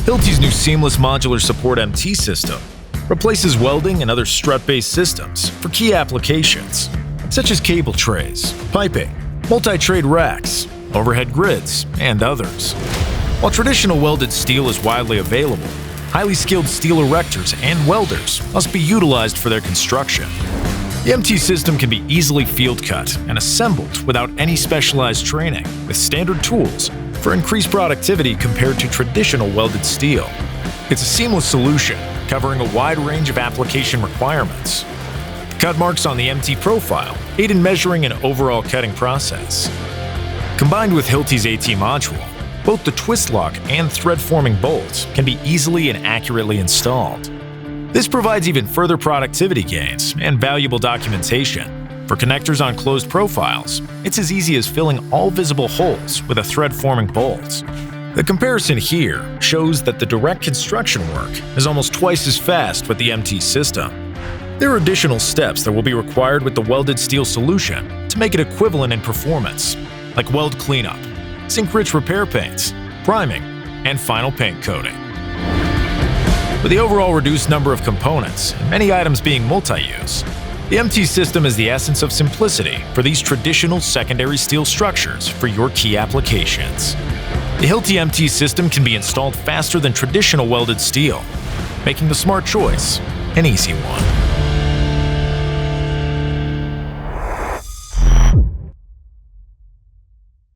Hilti's new seamless modular support MT system replaces welding and other strut-based systems for key applications, such as cable trays, piping, multi-trade racks, overhead grids, and others. While traditional welded steel is widely available, highly skilled steel erectors and welders must be utilized for their construction. The MT system can be easily field cut and assembled without any specialized training, with standard tools for increased productivity compared to traditional welded steel. It's a seamless solution covering a wide range of application requirements. The cut marks on the MT profile aid in measuring an overall cutting process. Combined with Hilti's AT module, both the twist lock and thread-forming bolts can be easily and accurately installed. This provides even further productivity gains and valuable documentation. For connectors on closed profiles, it's as easy as filling all visible holes with a thread-forming bolt. The comparison here shows that the direct construction work is almost twice as fast with the MT system. There are additional steps that will be required with the welded steel solution to make it equivalent in performance, like weld cleanup, zinc-rich repair paints, priming, and final paint coating. With the overall reduced number of components and many items being multi-use, the MT system is the essence of simplicity for these traditional secondary steel structures for your key applications. The Hilti MT system can be installed faster than traditional welded steel, making the smart choice an easy one.